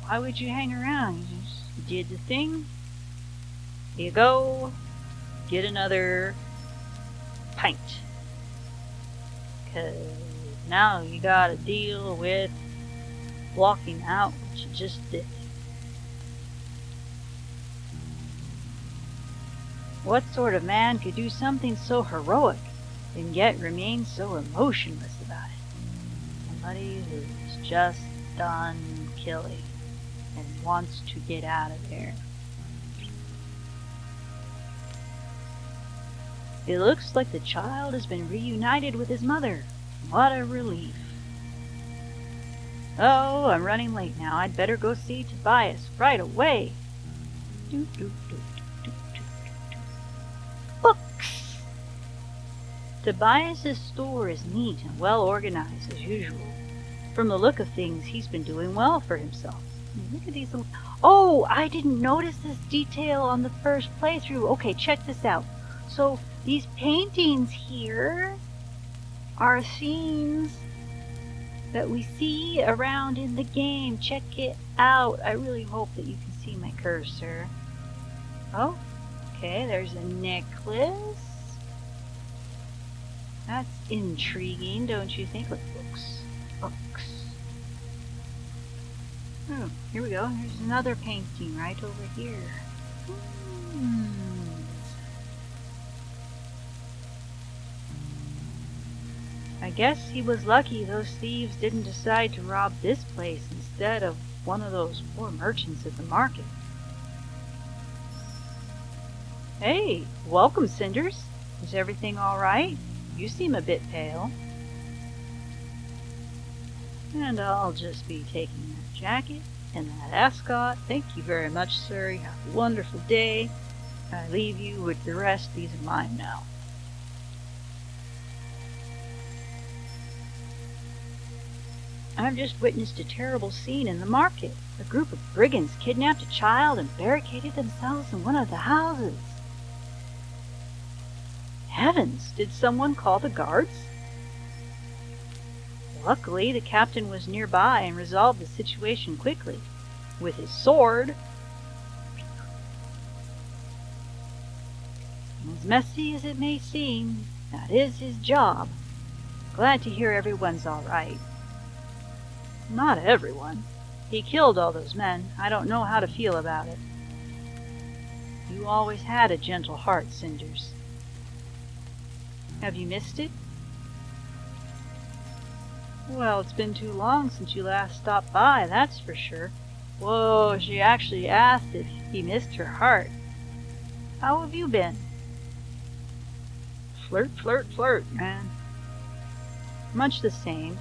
A: Why would you hang around? You just did the thing. Here you go. Get another pint. 'Cause now you gotta deal with blocking out what you just did. What sort of man could do something so heroic and yet remain so emotionless about it? Somebody who's just done killing and wants to get out of there. It looks like the child has been reunited with his mother. What a relief. Oh, I'm running late now. I'd better go see Tobias right away. Books! Tobias's store is neat and well organized as usual. From the look of things, he's been doing well for himself. Look at these little... Oh, I didn't notice this detail on the first playthrough. Okay, check this out. So, these paintings here are scenes that we see around in the game. Check it out. I really hope that you can see my cursor. Oh, okay, there's a necklace. That's intriguing, don't you think? Look, books. Books. Oh, here we go. There's another painting right over here. I guess he was lucky those thieves didn't decide to rob this place instead of one of those poor merchants at the market. Hey, welcome, Cinders. Is everything all right? You seem a bit pale. And I'll just be taking that jacket and that ascot. Thank you very much, sir. You have a wonderful day. I leave you with the rest. These are mine now. I've just witnessed a terrible scene in the market. A group of brigands kidnapped a child and barricaded themselves in one of the houses. Heavens, did someone call the guards? Luckily, the captain was nearby and resolved the situation quickly with his sword. As messy as it may seem, that is his job. Glad to hear everyone's all right. Not everyone. He killed all those men. I don't know how to feel about it. You always had a gentle heart, Cinders. Have you missed it? Well, it's been too long since you last stopped by, that's for sure. Whoa, she actually asked if he missed her heart. How have you been? Flirt, flirt, flirt, man. Much the same.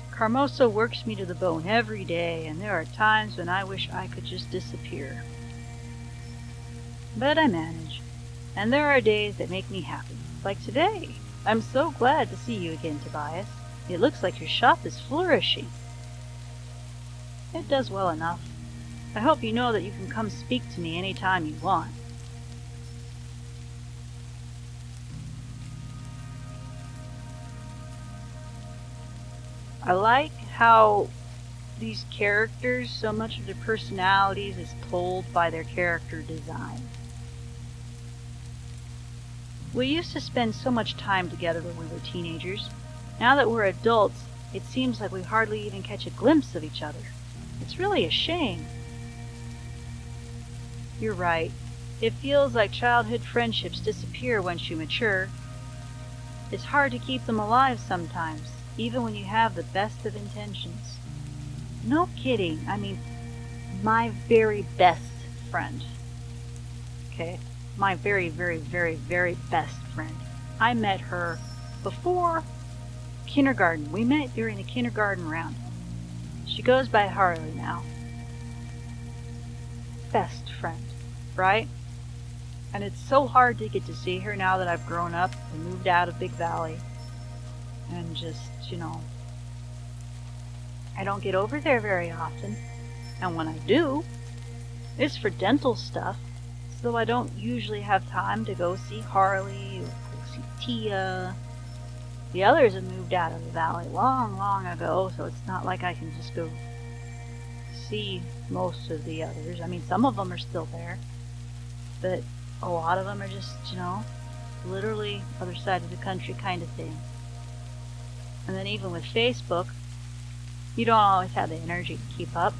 A: Carmosa works me to the bone every day, and there are times when I wish I could just disappear. But I manage, and there are days that make me happy, like today. I'm so glad to see you again, Tobias. It looks like your shop is flourishing. It does well enough. I hope you know that you can come speak to me any time you want. I like how these characters, so much of their personalities is told by their character design. We used to spend so much time together when we were teenagers. Now that we're adults, it seems like we hardly even catch a glimpse of each other. It's really a shame. You're right. It feels like childhood friendships disappear once you mature. It's hard to keep them alive sometimes, even when you have the best of intentions. No kidding. I mean, my very best friend. Okay? My very, very, very, very best friend. I met her before kindergarten. We met during the kindergarten round. She goes by Harley now. Best friend, right? And it's so hard to get to see her now that I've grown up and moved out of Big Valley. And just, I don't get over there very often. And when I do, it's for dental stuff. So I don't usually have time to go see Harley or go see Tia. The others have moved out of the valley long, long ago, so it's not like I can just go see most of the others. I mean, some of them are still there, but a lot of them are just, literally other side of the country kind of thing. And then even with Facebook, you don't always have the energy to keep up.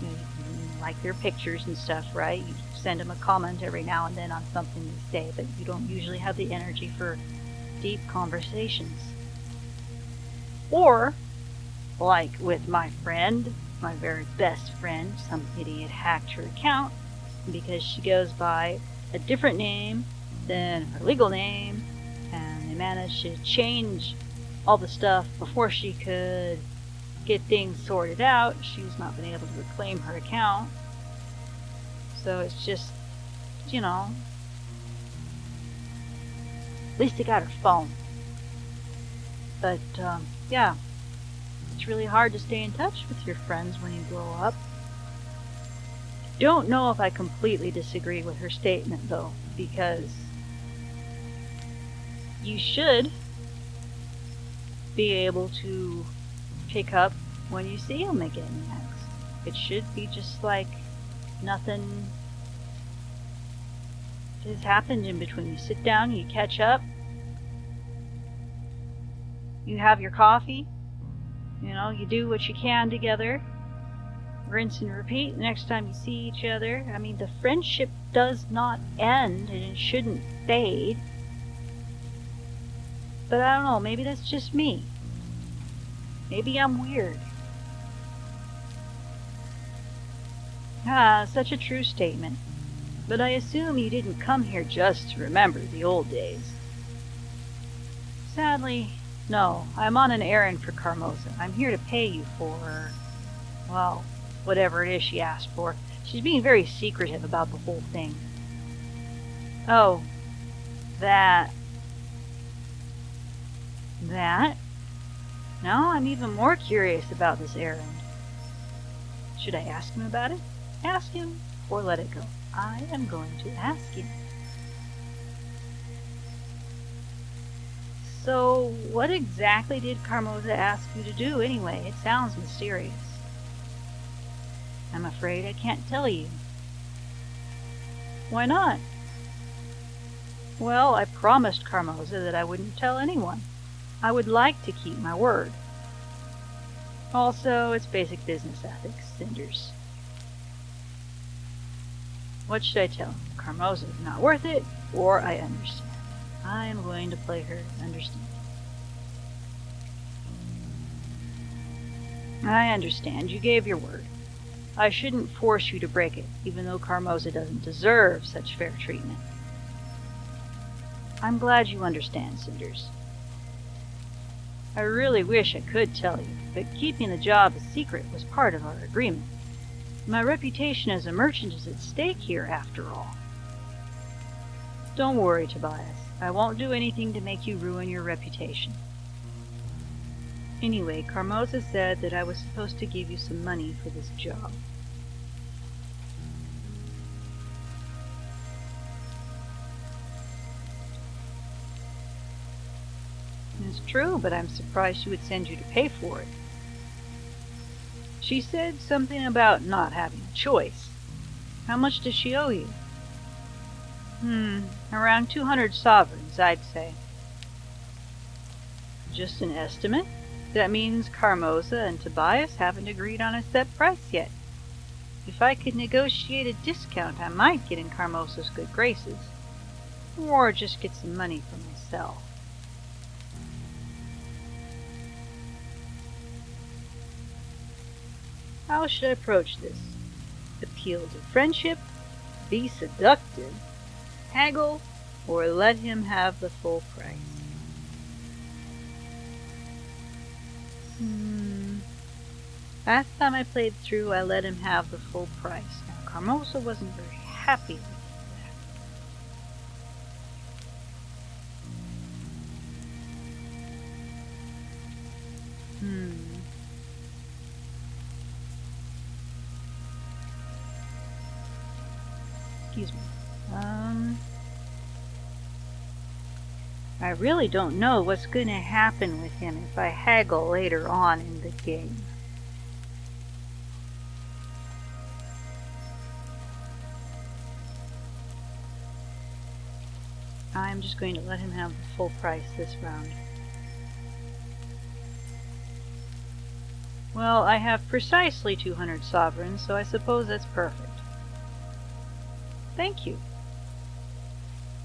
A: You can like their pictures and stuff, right? You send them a comment every now and then on something they say, but you don't usually have the energy for deep conversations. Or, like with my friend, my very best friend, some idiot hacked her account because she goes by a different name than her legal name, and they managed to change all the stuff before she could get things sorted out. She's not been able to reclaim her account. So it's just, at least they got her phone. But, yeah, it's really hard to stay in touch with your friends when you grow up. Don't know if I completely disagree with her statement, though, because you should be able to pick up when you see them again next. It should be just like nothing has happened in between. You sit down, you catch up, you have your coffee, you do what you can together, rinse and repeat. The next time you see each other, I mean, the friendship does not end and it shouldn't fade. But I don't know, maybe that's just me. Maybe I'm weird. Such a true statement. But I assume you didn't come here just to remember the old days. Sadly, no. I'm on an errand for Carmoza. I'm here to pay you for, well, whatever it is she asked for. She's being very secretive about the whole thing. Oh, that? Now I'm even more curious about this errand. Should I ask him about it? Ask him or let it go? I am going to ask him. So, what exactly did Carmoza ask you to do anyway? It sounds mysterious. I'm afraid I can't tell you. Why not? Well, I promised Carmoza that I wouldn't tell anyone. I would like to keep my word. Also, it's basic business ethics, Cinders. What should I tell him? Carmoza is not worth it, or I understand. I am going to play her understanding. I understand. You gave your word. I shouldn't force you to break it, even though Carmoza doesn't deserve such fair treatment. I'm glad you understand, Cinders. I really wish I could tell you, but keeping the job a secret was part of our agreement. My reputation as a merchant is at stake here, after all. Don't worry, Tobias. I won't do anything to make you ruin your reputation. Anyway, Carmoza said that I was supposed to give you some money for this job. It's true, but I'm surprised she would send you to pay for it. She said something about not having a choice. How much does she owe you? Around 200 sovereigns, I'd say. Just an estimate? That means Carmoza and Tobias haven't agreed on a set price yet. If I could negotiate a discount, I might get in Carmoza's good graces. Or just get some money for myself. How should I approach this? Appeal to friendship? Be seductive? Haggle? Or let him have the full price? Last time I played through, I let him have the full price. Now, Carmoza wasn't very happy with that. Excuse me. I really don't know what's going to happen with him if I haggle later on in the game. I'm just going to let him have the full price this round. Well, I have precisely 200 sovereigns, so I suppose that's perfect. Thank you.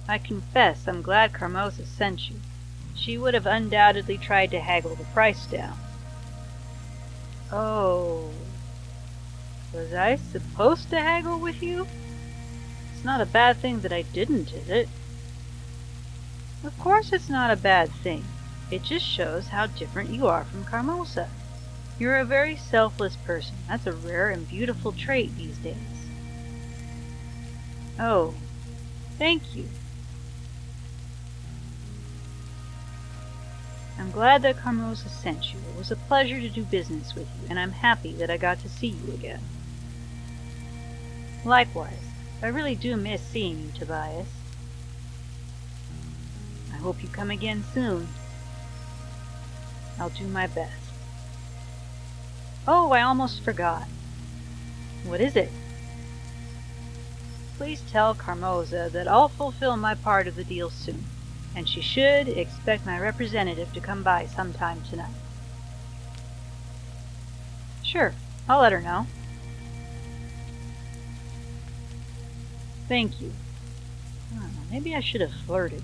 A: I confess I'm glad Carmoza sent you. She would have undoubtedly tried to haggle the price down. Oh. Was I supposed to haggle with you? It's not a bad thing that I didn't, is it? Of course it's not a bad thing. It just shows how different you are from Carmoza. You're a very selfless person. That's a rare and beautiful trait these days. Oh, thank you. I'm glad that Carmoza sent you. It was a pleasure to do business with you, and I'm happy that I got to see you again. Likewise, I really do miss seeing you, Tobias. I hope you come again soon. I'll do my best. Oh, I almost forgot. What is it? Please tell Carmoza that I'll fulfill my part of the deal soon, and she should expect my representative to come by sometime tonight. Sure, I'll let her know. Thank you. Maybe I should have flirted.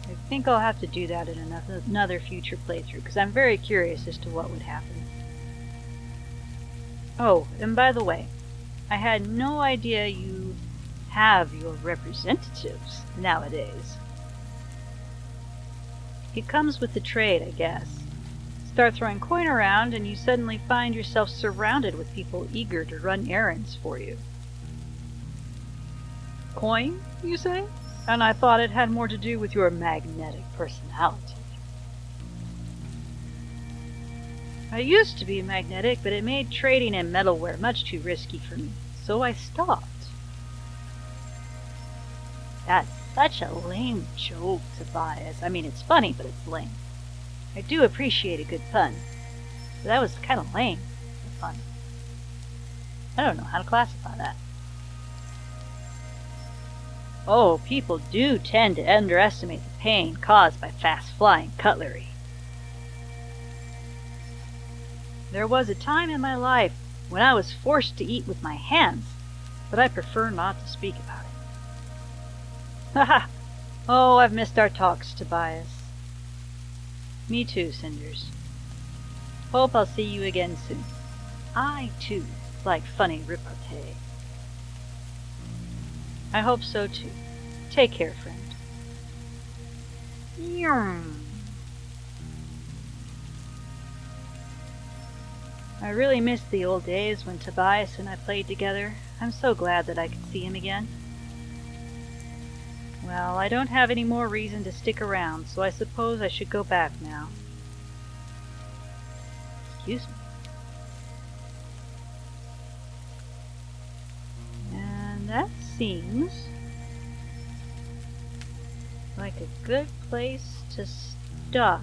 A: I think I'll have to do that in another future playthrough, because I'm very curious as to what would happen. Oh, and by the way, I had no idea you have your representatives nowadays. It comes with the trade, I guess. Start throwing coin around and you suddenly find yourself surrounded with people eager to run errands for you. Coin, you say? And I thought it had more to do with your magnetic personality. I used to be magnetic, but it made trading in metalware much too risky for me, so I stopped. That's such a lame joke, Tobias. I mean, it's funny, but it's lame. I do appreciate a good pun, but that was kind of lame but funny. I don't know how to classify that. Oh, people do tend to underestimate the pain caused by fast-flying cutlery. There was a time in my life when I was forced to eat with my hands, but I prefer not to speak about it. Haha! Oh, I've missed our talks, Tobias. Me too, Cinders. Hope I'll see you again soon. I, too, like funny repartee. I hope so, too. Take care, friend. I really miss the old days when Tobias and I played together. I'm so glad that I could see him again. Well, I don't have any more reason to stick around, so I suppose I should go back now. Excuse me. And that seems like a good place to stop.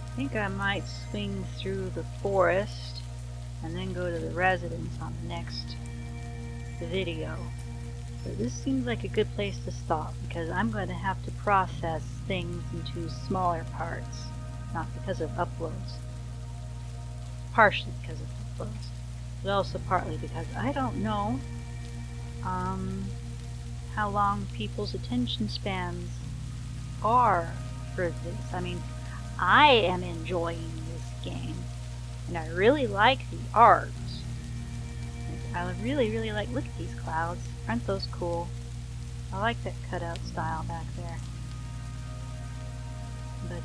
A: I think I might swing through the forest and then go to the residence on the next video. But this seems like a good place to stop because I'm going to have to process things into smaller parts, not because of uploads. Partially because of uploads, but also partly because I don't know how long people's attention spans are for this. I mean, I am enjoying this game, and I really like the art. I really, really like, look at these clouds. Aren't those cool? I like that cutout style back there. But,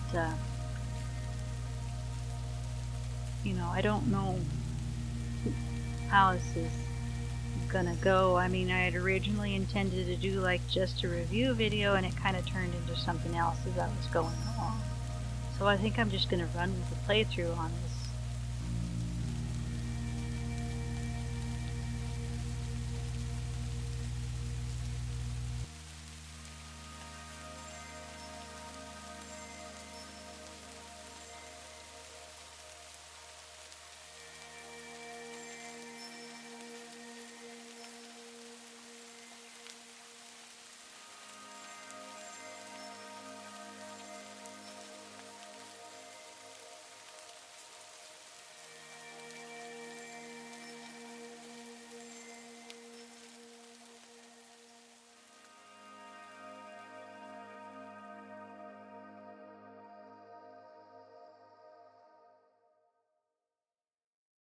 A: you know, I don't know how this is gonna go. I mean, I had originally intended to do like just a review video, and it kind of turned into something else as I was going along. So I think I'm just gonna run with the playthrough on this